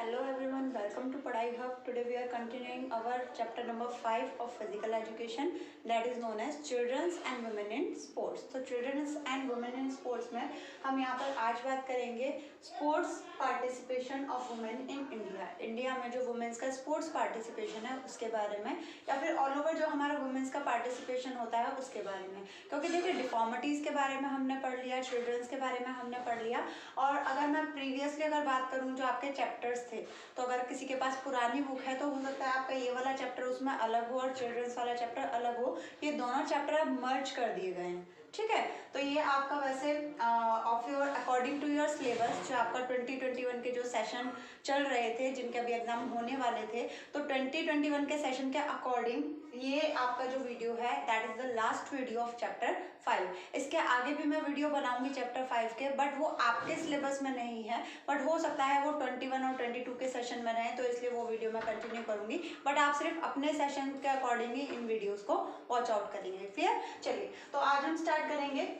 Hello everyone, welcome to Padhai Hub. Today we are continuing our chapter number 5 of physical education, that is known as children's and women in sports. तो children's and women in sports में हम यहाँ पर आज बात करेंगे sports participation of women in India. India में जो वुमेन्स का स्पोर्ट्स पार्टिसिपेशन है उसके बारे में, या फिर ऑल ओवर जो हमारा वुमेन्स का पार्टिसिपेशन होता है उसके बारे में. क्योंकि देखिए डिफॉर्मिटीज़ के बारे में हमने पढ़ लिया, चिल्ड्रंस के बारे में हमने पढ़ लिया, और अगर मैं प्रीवियसली अगर बात करूँ जो आपके चैप्टर्स थे, तो अगर किसी के पास पुरानी बुक है तो हो सकता है आपका ये वाला चैप्टर उसमें अलग हो और चिल्ड्रंस वाला चैप्टर अलग हो. ये दोनों चैप्टर अब मर्ज कर दिए गए हैं, ठीक है. तो ये आपका वैसे of your according to your syllabus जो आपका 2021 के जो सेशन चल रहे थे, जिनके अभी एग्जाम होने वाले थे, तो 2021 के सेशन के अकॉर्डिंग ये आपका जो वीडियो है that is the last video of chapter 5. इसके आगे भी मैं वीडियो बनाऊंगी चैप्टर 5 के, बट वो आपके सिलेबस में नहीं है, बट हो सकता है वो 21 और 22 के सेशन में रहे, तो इसलिए वो वीडियो मैं कंटिन्यू करूंगी. बट आप सिर्फ अपने सेशन के अकॉर्डिंग ही इन वीडियोस को वॉच आउट करेंगे. क्लियर? चलिए, तो आज हम स्टार्ट करेंगे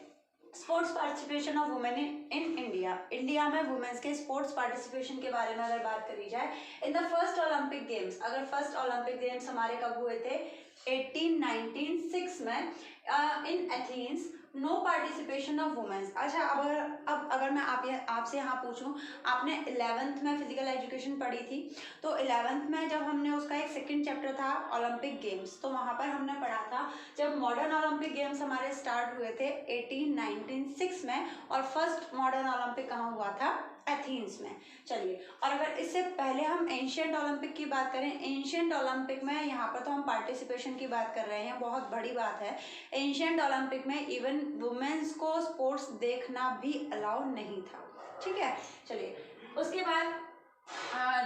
sports participation of women in India. India में वुमेन्स के स्पोर्ट्स पार्टिसिपेशन के बारे में अगर बात करी जाए, in the first Olympic games, अगर फर्स्ट ओलंपिक गेम्स हमारे कब हुए थे 1896 में in Athens, no participation of womens. अच्छा, अब अगर मैं आपसे यहाँ पूछूं, आपने 11th में फिजिकल एजुकेशन पढ़ी थी, तो 11th में जब हमने उसका एक सेकंड चैप्टर था ओलंपिक गेम्स, तो वहाँ पर हमने पढ़ा था जब मॉडर्न ओलंपिक गेम्स हमारे स्टार्ट हुए थे 1896 में, और फर्स्ट मॉडर्न ओलंपिक कहाँ हुआ था? एथेंस में. चलिए, और अगर इससे पहले हम एंशियंट ओलंपिक की बात करें, एंशियंट ओलंपिक में यहाँ पर तो हम पार्टिसिपेशन की बात कर रहे हैं, बहुत बड़ी बात है. एंशियंट ओलंपिक में इवन वुमेन्स को स्पोर्ट्स देखना भी अलाउ नहीं था, ठीक है. चलिए, उसके बाद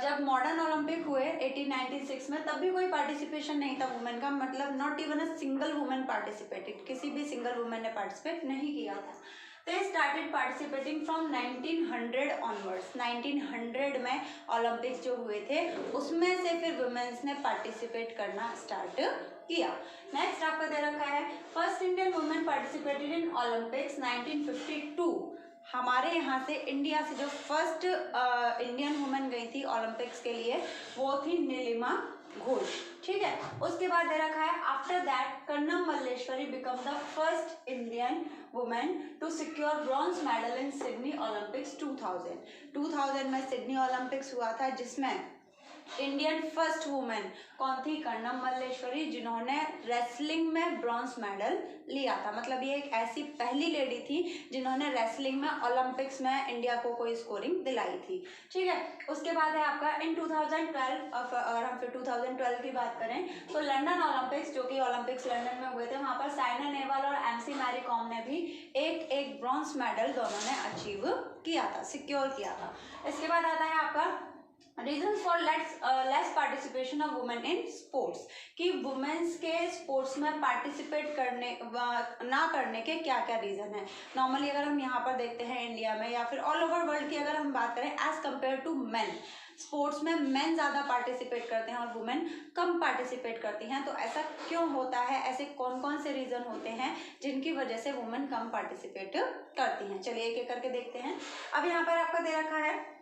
जब मॉडर्न ओलंपिक हुए 1896 में, तब भी कोई पार्टिसिपेशन नहीं था वुमेन का, मतलब not even a single women participated, किसी भी सिंगल वुमेन ने पार्टिसिपेट नहीं किया था. They started participating from 1900 onwards. 1900 में ओलंपिक्स जो हुए थे उसमें से फिर वुमेन्स ने पार्टिसिपेट करना स्टार्ट किया. नेक्स्ट आपका दे रखा है first Indian women participated in Olympics 1952. हमारे यहाँ से इंडिया से जो फर्स्ट इंडियन वुमेन गई थी ओलंपिक्स के लिए वो थी नीलिमा घोष, ठीक है. उसके बाद दे रखा है after that Karnam Malleswari become the first Indian women to secure bronze medal in Sydney Olympics 2000 में सिडनी ओलंपिक्स हुआ था, जिसमें इंडियन फर्स्ट वुमेन कौन थी? कर्णम मल्लेश्वरी, जिन्होंने रेसलिंग में ब्रॉन्ज मेडल लिया था. मतलब ये एक ऐसी पहली लेडी थी जिन्होंने रेसलिंग में ओलंपिक्स में इंडिया को कोई स्कोरिंग दिलाई थी, ठीक है. उसके बाद है आपका इन 2012, अगर हम फिर 2012 की बात करें तो लंदन ओलंपिक्स, जो कि ओलंपिक्स लंदन में हुए थे, वहाँ पर साइना नेहवाल और एमसी मैरी कॉम ने भी एक ब्रॉन्ज मेडल दोनों ने अचीव किया था, सिक्योर किया था. इसके बाद आता है आपका reason for less participation of women in sports, कि वुमेन्स के स्पोर्ट्स में पार्टिसिपेट ना करने के क्या क्या रीज़न है. नॉर्मली अगर हम यहाँ पर देखते हैं इंडिया में या फिर ऑल ओवर वर्ल्ड की अगर हम बात करें, as compare to men, sports में मेन ज़्यादा पार्टिसिपेट करते हैं और वुमेन कम पार्टिसिपेट करती हैं. तो ऐसा क्यों होता है? ऐसे कौन कौन से रीज़न होते हैं जिनकी वजह से वुमेन कम पार्टिसिपेट करती हैं? चलिए एक एक करके देखते हैं. अब यहाँ पर आपका दे रखा है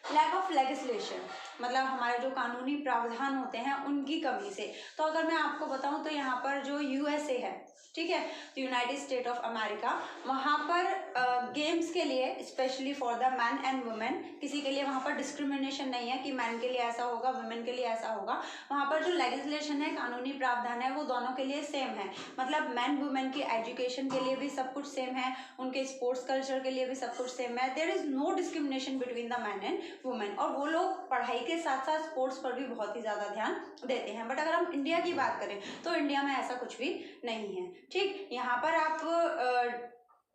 लैक ऑफ लेजिस्लेशन, मतलब हमारे जो कानूनी प्रावधान होते हैं उनकी कमी से. तो अगर मैं आपको बताऊं तो यहाँ पर जो यूएसए है, ठीक है, यूनाइटेड स्टेट ऑफ अमेरिका, वहाँ पर गेम्स के लिए specially for the man and women, किसी के लिए वहाँ पर डिस्क्रिमिनेशन नहीं है कि मैन के लिए ऐसा होगा, वुमेन के लिए ऐसा होगा. वहाँ पर जो लेजिस्लेशन है, कानूनी प्रावधान है, वो दोनों के लिए सेम है. मतलब मैन वुमेन की एजुकेशन के लिए भी सब कुछ सेम है, उनके स्पोर्ट्स कल्चर के लिए भी सब कुछ सेम है. There is no discrimination between the man and women, और वो लोग पढ़ाई के साथ साथ स्पोर्ट्स पर भी बहुत ही ज़्यादा ध्यान देते हैं. बट अगर हम इंडिया की बात करें तो इंडिया में ऐसा कुछ भी नहीं है, ठीक. यहाँ पर आप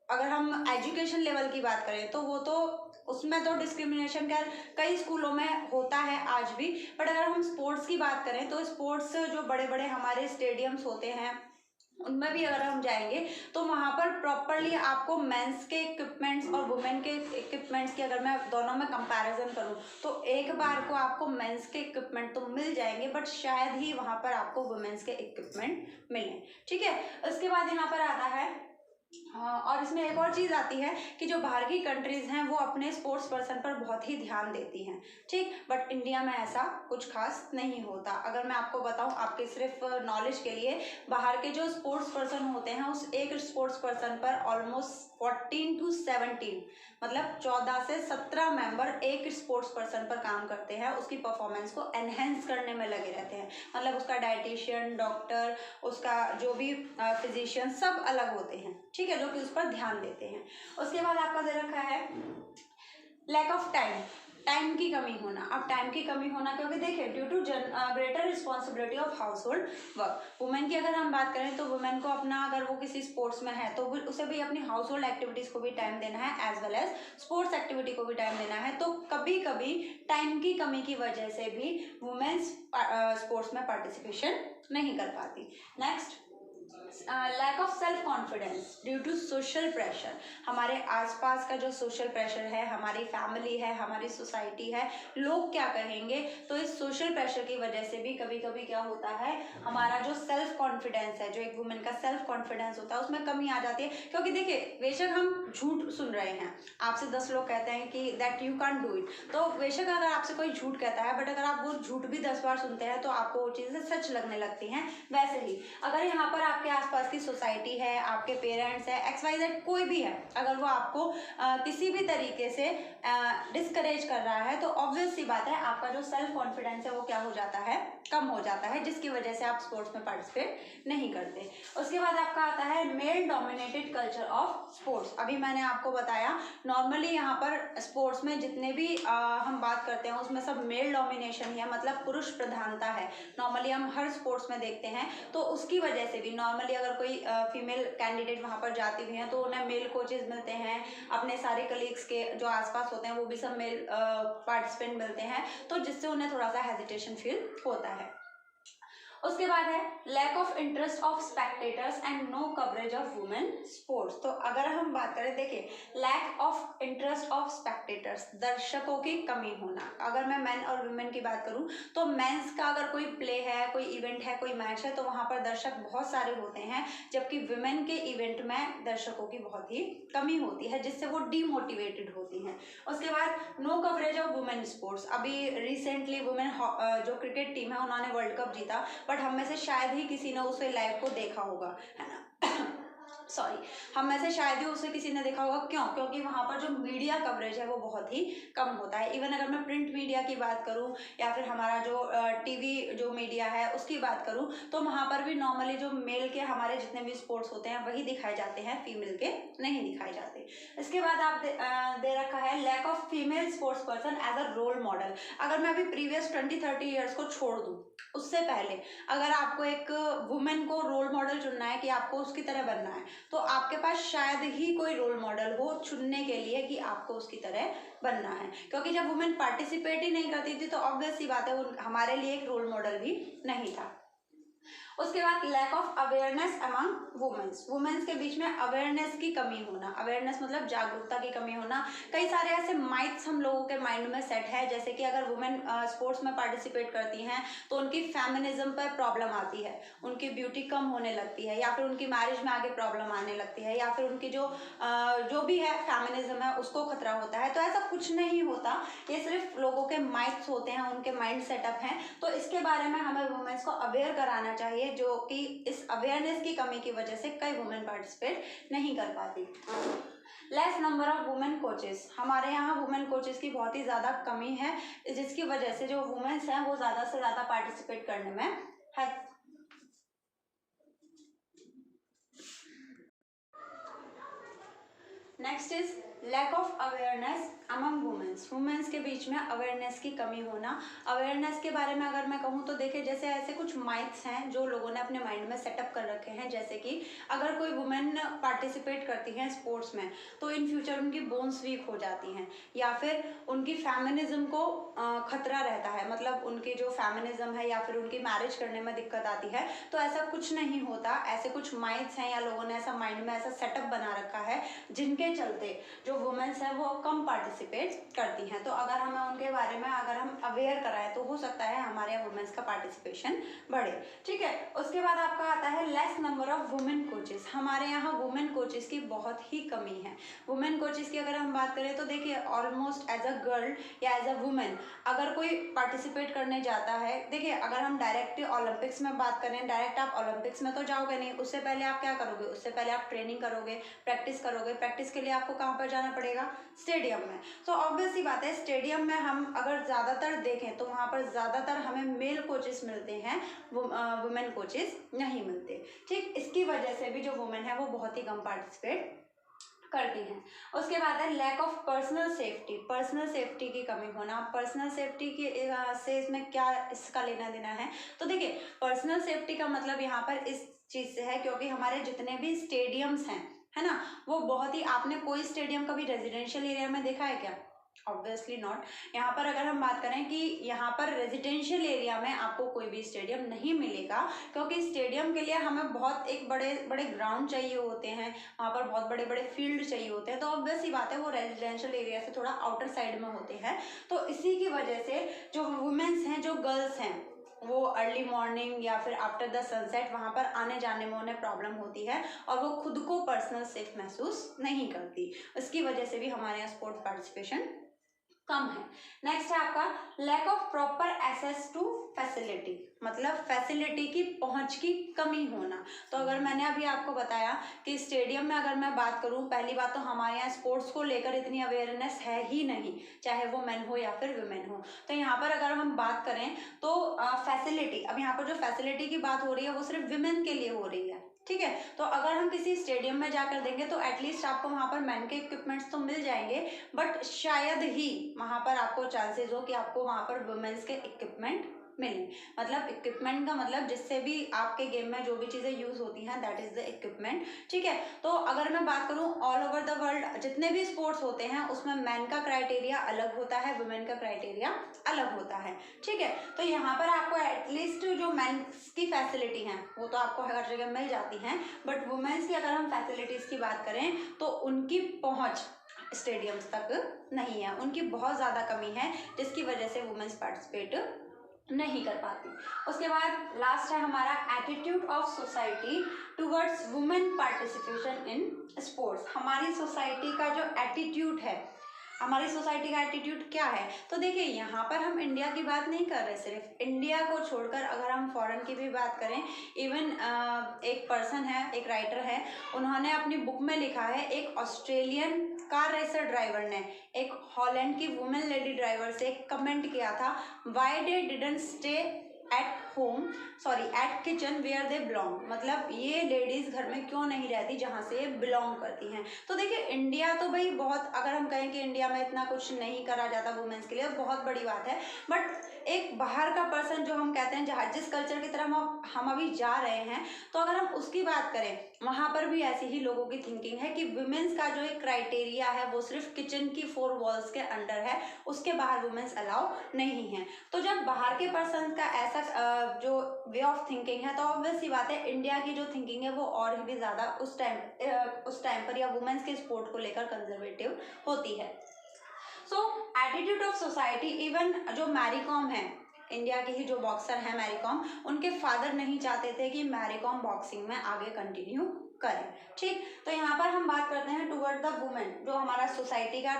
अगर हम एजुकेशन लेवल की बात करें तो वो तो उसमें तो डिस्क्रिमिनेशन कई स्कूलों में होता है आज भी. बट अगर हम स्पोर्ट्स की बात करें तो स्पोर्ट्स जो बड़े बड़े हमारे स्टेडियम्स होते हैं उनमें भी अगर हम जाएंगे तो वहाँ पर प्रॉपरली आपको मेंस के इक्विपमेंट्स और वुमेन के इक्विपमेंट्स की अगर मैं दोनों में कंपैरिजन करूँ तो एक बार को आपको मेंस के इक्विपमेंट तो मिल जाएंगे, बट शायद ही वहाँ पर आपको वुमेन्स के इक्विपमेंट मिलें, ठीक है. उसके बाद यहाँ पर आता है और इसमें एक और चीज़ आती है कि जो बाहर की कंट्रीज़ हैं वो अपने स्पोर्ट्स पर्सन पर बहुत ही ध्यान देती हैं, ठीक, बट इंडिया में ऐसा कुछ खास नहीं होता। अगर मैं आपको बताऊं, आपके सिर्फ नॉलेज के लिए, बाहर के जो स्पोर्ट्स पर्सन होते हैं उस एक स्पोर्ट्स पर्सन पर ऑलमोस्ट 14 to 17 मतलब 14 से 17 मेंबर एक स्पोर्ट्स पर्सन पर काम करते हैं, उसकी परफॉर्मेंस को एनहेंस करने में लगे रहते हैं। मतलब उसका डाइटिशियन, डॉक्टर, उसका जो भी फिजिशियन, सब अलग होते हैं, ठीक है, जो कि उस पर ध्यान देते हैं। उसके बाद आपका दे रखा है लैक ऑफ टाइम, टाइम की कमी होना। अब टाइम की कमी होना क्योंकि देखिए, due to greater responsibility of household work, women की अगर हम बात करें तो वुमेन को अपना, अगर वो किसी स्पोर्ट्स में है तो उसे भी अपनी हाउस होल्ड एक्टिविटीज को भी टाइम देना है, as well as sports activity को भी टाइम देना है। तो कभी कभी टाइम की कमी की वजह से भी वुमेन्स स्पोर्ट्स में पार्टिसिपेशन नहीं कर पाती। Next, lack of self confidence due to social pressure. हमारे आसपास का जो सोशल प्रेशर है, हमारी फैमिली है, हमारी सोसाइटी है, लोग क्या कहेंगे, तो इस सोशल प्रेशर की वजह से भी कभी कभी क्या होता है, हमारा जो सेल्फ कॉन्फिडेंस है, जो एक वुमेन का सेल्फ कॉन्फिडेंस होता है, उसमें कमी आ जाती है। क्योंकि देखिए, बेशक हम झूठ सुन रहे हैं, आपसे 10 लोग कहते हैं कि that you can do it, तो बेशक अगर आपसे कोई झूठ कहता है, बट अगर आप वो झूठ भी 10 बार सुनते हैं तो आपको वो चीज़ें सच लगने लगती हैं। वैसे ही अगर यहाँ पर आपके आसपास की सोसाइटी है, आपके पेरेंट्स है, XYZ कोई भी है, अगर वो आपको किसी भी तरीके से डिस्करेज कर रहा है, तो ऑब्वियस सी बात है आपका जो सेल्फ कॉन्फिडेंस है वो क्या हो जाता है, कम हो जाता है, जिसकी वजह से आप स्पोर्ट्स में पार्टिसिपेट नहीं करते। उसके बाद आपका आता है male dominated culture of sports. अभी मैंने आपको बताया, नॉर्मली यहाँ पर स्पोर्ट्स में जितने भी हम बात करते हैं उसमें सब मेल डोमिनेशन ही है, मतलब पुरुष प्रधानता है, नॉर्मली हम हर स्पोर्ट्स में देखते हैं। तो उसकी वजह से भी नॉर्मली अगर कोई फीमेल कैंडिडेट वहाँ पर जाती भी हैं तो उन्हें मेल कोचेज मिलते हैं, अपने सारे कलीग्स के जो आसपास होते हैं वो भी सब मेल पार्टिसिपेंट मिलते हैं, तो जिससे उन्हें थोड़ा सा हेजिटेशन फील होता है। उसके बाद है lack of interest of spectators and no coverage of women sports. तो अगर हम बात करें, देखिए, lack of interest of spectators, दर्शकों की कमी होना। अगर मैं मेन और वुमेन की बात करूं तो मेंस का अगर कोई प्ले है, कोई इवेंट है, कोई मैच है, तो वहां पर दर्शक बहुत सारे होते हैं, जबकि वुमेन के इवेंट में दर्शकों की बहुत ही कमी होती है, जिससे वो डीमोटिवेटेड होती हैं। उसके बाद no coverage of women sports. अभी रिसेंटली वुमेन जो क्रिकेट टीम है उन्होंने वर्ल्ड कप जीता, बट हम में से शायद ही किसी ने उसे लाइव को देखा होगा, है ना सॉरी, हम में से शायद ही उसे किसी ने देखा होगा। क्यों? क्योंकि वहाँ पर जो मीडिया कवरेज है वो बहुत ही कम होता है। इवन अगर मैं प्रिंट मीडिया की बात करूँ या फिर हमारा जो टीवी जो मीडिया है उसकी बात करूँ, तो वहाँ पर भी नॉर्मली जो मेल के हमारे जितने भी स्पोर्ट्स होते हैं वही दिखाए जाते हैं, फीमेल के नहीं दिखाए जाते। इसके बाद आप दे रखा है lack of female sports person as a role model. अगर मैं अभी प्रीवियस 20-30 ईयर्स को छोड़ दूँ, उससे पहले अगर आपको एक वुमेन को रोल मॉडल चुनना है कि आपको उसकी तरह बनना है, तो आपके पास शायद ही कोई रोल मॉडल हो चुनने के लिए कि आपको उसकी तरह बनना है। क्योंकि जब वुमेन पार्टिसिपेट ही नहीं करती थी तो ऑब्वियस सी बात है वो हमारे लिए एक रोल मॉडल भी नहीं था। उसके बाद lack of awareness among womens, womens के बीच में अवेयरनेस की कमी होना। अवेयरनेस मतलब जागरूकता की कमी होना। कई सारे ऐसे माइथ्स हम लोगों के माइंड में सेट है, जैसे कि अगर वुमेन स्पोर्ट्स में पार्टिसिपेट करती हैं तो उनकी फेमिनिज्म पर प्रॉब्लम आती है, उनकी ब्यूटी कम होने लगती है, या फिर उनकी मैरिज में आगे प्रॉब्लम आने लगती है, या फिर उनकी जो भी है फेमिनिज्म है उसको खतरा होता है। तो ऐसा कुछ नहीं होता, ये सिर्फ लोगों के माइंड्स होते हैं, उनके माइंड सेटअप हैं। तो इसके बारे में हमें वुमेन्स को अवेयर कराना चाहिए, जो कि इस अवेयरनेस की कमी की वजह से कई वुमेन पार्टिसिपेट नहीं कर पाती। Less number of women coaches, हमारे यहाँ वुमेन कोचेस की बहुत ही ज़्यादा कमी है, जिसकी वजह से जो वुमेन्स हैं वो ज़्यादा से ज़्यादा पार्टिसिपेट करने में है। Next is lack of awareness among womens, womens के बीच में अवेयरनेस की कमी होना। अवेयरनेस के बारे में अगर मैं कहूँ तो देखिए, जैसे ऐसे कुछ माइथ्स हैं जो लोगों ने अपने माइंड में सेटअप कर रखे हैं, जैसे कि अगर कोई वुमेन पार्टिसिपेट करती हैं स्पोर्ट्स में तो इन फ्यूचर उनकी बोन्स वीक हो जाती हैं, या फिर उनकी फेमिनिज्म को खतरा रहता है, मतलब उनकी जो फेमिनिज्म है या फिर उनकी मैरिज करने में दिक्कत आती है। तो ऐसा कुछ नहीं होता, ऐसे कुछ माइथ्स हैं या लोगों ने ऐसा माइंड में ऐसा सेटअप बना रखा है जिनके चलते जो जो वुमेन्स हैं वो कम पार्टिसिपेट करती हैं। तो अगर हमें उनके बारे में अगर हम अवेयर कराएं तो हो सकता है हमारे यहाँ वुमेन्स का पार्टिसिपेशन बढ़े। ठीक है, उसके बाद आपका आता है less number of women coaches. हमारे यहाँ वुमेन कोचेस की बहुत ही कमी है। वुमेन कोचेस की अगर हम बात करें तो देखिए ऑलमोस्ट एज अ गर्ल या एज अ वुमेन अगर कोई पार्टिसिपेट करने जाता है, देखिए अगर हम डायरेक्ट ओलंपिक्स में बात करें, डायरेक्ट आप ओलंपिक्स में तो जाओगे नहीं, उससे पहले आप क्या करोगे, उससे पहले आप ट्रेनिंग करोगे, प्रैक्टिस करोगे। प्रैक्टिस के लिए आपको कहाँ पर जाना पड़ेगा, स्टेडियम में। तो ऑब्वियस सी बात है स्टेडियम में हम अगर ज़्यादातर देखें तो वहाँ पर ज़्यादातर हमें मेल कोचेस मिलते हैं, वुमेन कोचेस नहीं मिलते। ठीक, इसकी वजह से भी जो वुमेन है वो बहुत ही कम पार्टिसिपेट करती हैं। उसके बाद है lack of personal safety. Personal safety की कमी होना। पर्सनल सेफ्टी की से इसमें क्या इसका लेना देना है, तो देखिए पर्सनल सेफ्टी का मतलब यहाँ पर इस चीज़ से है क्योंकि हमारे जितने भी स्टेडियम्स हैं, है ना, वो बहुत ही, आपने कोई स्टेडियम कभी रेजिडेंशियल एरिया में देखा है क्या, ऑब्वियसली नॉट। यहाँ पर अगर हम बात करें कि यहाँ पर रेजिडेंशियल एरिया में आपको कोई भी स्टेडियम नहीं मिलेगा क्योंकि स्टेडियम के लिए हमें बहुत एक बड़े बड़े ग्राउंड चाहिए होते हैं, वहाँ पर बहुत बड़े बड़े फील्ड चाहिए होते हैं। तो ऑब्वियस ही बात है वो रेजिडेंशियल एरिया से थोड़ा आउटर साइड में होते हैं। तो इसी की वजह से जो वुमेन्स हैं, जो गर्ल्स हैं, वो अर्ली मॉर्निंग या फिर आफ्टर द सनसेट वहाँ पर आने जाने में उन्हें प्रॉब्लम होती है और वो खुद को पर्सनल सेफ महसूस नहीं करती। इसकी वजह से भी हमारे यहाँ स्पोर्ट्स पार्टिसिपेशन कम है। नेक्स्ट है आपका lack of proper access to facility, मतलब फैसिलिटी की पहुंच की कमी होना। तो अगर मैंने अभी आपको बताया कि स्टेडियम में अगर मैं बात करूं, पहली बात तो हमारे यहाँ स्पोर्ट्स को लेकर इतनी अवेयरनेस है ही नहीं, चाहे वो मेन हो या फिर वुमेन हो। तो यहाँ पर अगर हम बात करें तो फैसिलिटी, अब यहाँ पर जो फैसिलिटी की बात हो रही है वो सिर्फ वुमेन के लिए हो रही है। ठीक है, तो अगर हम किसी स्टेडियम में जाकर देंगे तो एटलीस्ट आपको वहाँ पर मैन के इक्विपमेंट्स तो मिल जाएंगे, बट शायद ही वहाँ पर आपको चांसेस हो कि आपको वहाँ पर वुमेन्स के इक्विपमेंट मिले। मतलब इक्विपमेंट का मतलब जिससे भी आपके गेम में जो भी चीज़ें यूज़ होती हैं दैट इज़ द इक्विपमेंट। ठीक है, तो अगर मैं बात करूँ ऑल ओवर द वर्ल्ड जितने भी स्पोर्ट्स होते हैं उसमें मैन का क्राइटेरिया अलग होता है, वुमेन का क्राइटेरिया अलग होता है। ठीक है, तो यहाँ पर आपको एटलीस्ट जो मैन की फैसिलिटी हैं वो तो आपको हर जगह मिल जाती हैं, बट वुमेन्स की अगर हम फैसिलिटीज़ की बात करें तो उनकी पहुँच स्टेडियम्स तक नहीं है, उनकी बहुत ज़्यादा कमी है जिसकी वजह से वुमेन्स पार्टिसिपेट नहीं कर पाती। उसके बाद लास्ट है हमारा attitude of society towards women participation in sports. हमारी सोसाइटी का जो एटीट्यूड है, हमारी सोसाइटी का एटीट्यूड क्या है, तो देखिए यहाँ पर हम इंडिया की बात नहीं कर रहे, सिर्फ इंडिया को छोड़कर अगर हम फॉरेन की भी बात करें, इवन एक पर्सन है, एक राइटर है, उन्होंने अपनी बुक में लिखा है, एक ऑस्ट्रेलियन कार रेसर ड्राइवर ने एक हॉलैंड की वुमेन लेडी ड्राइवर से कमेंट किया था, why they didn't stay at home at kitchen where they belong, मतलब ये लेडीज़ घर में क्यों नहीं रहती जहाँ से ये बिलोंग करती हैं। तो देखिए इंडिया तो भाई बहुत, अगर हम कहें कि इंडिया में इतना कुछ नहीं करा जाता वुमेन्स के लिए, बहुत बड़ी बात है, बट एक बाहर का पर्सन जो हम कहते हैं जहाँ जिस कल्चर की तरफ हम अभी जा रहे हैं, तो अगर हम उसकी बात करें वहाँ पर भी ऐसी ही लोगों की थिंकिंग है कि वुमेन्स का जो एक क्राइटेरिया है वो सिर्फ किचन की 4 वॉल्स के अंडर है, उसके बाहर वुमेन्स अलाउ नहीं है। तो जब बाहर के पर्सन का ऐसा जो वे ऑफ थिंकिंग है, तो ऑब्वियस सी बात है इंडिया की जो थिंकिंग है वो और भी ज़्यादा उस टाइम पर या वुमेन्स के स्पोर्ट को लेकर कंजर्वेटिव होती है। सो एटीट्यूड ऑफ सोसाइटी, इवन जो मैरी कॉम है, इंडिया की ही जो बॉक्सर है मैरी कॉम, उनके फादर नहीं चाहते थे कि मैरी कॉम बॉक्सिंग में आगे कंटिन्यू करें। ठीक, तो यहाँ पर हम बात करते हैं टुवर्ड द वुमेन, जो हमारा सोसाइटी का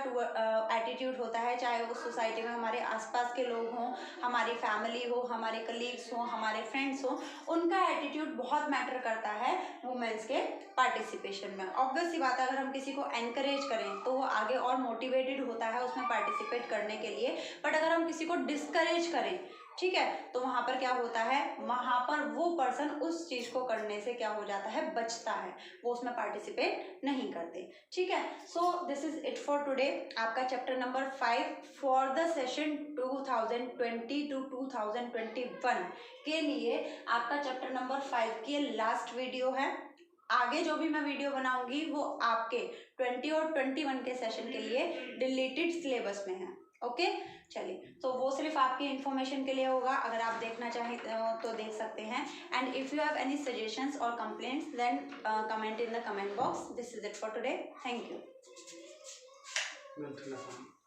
एटीट्यूड होता है, चाहे उस सोसाइटी में हमारे आसपास के लोग हों, हमारी फैमिली हो, हमारे कलीग्स हों, हमारे फ्रेंड्स हों, उनका एटीट्यूड बहुत मैटर करता है वुमेन्स के पार्टिसिपेशन में। ऑब्वियस सी बात है अगर हम किसी को एनकरेज करें तो वो आगे और मोटिवेटेड होता है उसमें पार्टिसिपेट करने के लिए, बट अगर हम किसी को डिस्करेज करें, ठीक है, तो वहाँ पर क्या होता है, वहाँ पर वो पर्सन उस चीज़ को करने से क्या हो जाता है, बचता है, वो उसमें पार्टिसिपेट नहीं करते। ठीक है, so this is it for today. आपका chapter number 5 for the session 2020 to 2021 के लिए आपका चैप्टर नंबर 5 की लास्ट वीडियो है। आगे जो भी मैं वीडियो बनाऊंगी वो आपके 20 और 21 के सेशन के लिए डिलीटेड सिलेबस में है। ओके, चलिए, तो वो सिर्फ आपकी इन्फॉर्मेशन के लिए होगा, अगर आप देखना चाहें तो देख सकते हैं। And if you have any suggestions और complaints then comment in the comment box. This is it for today, thank you. Mental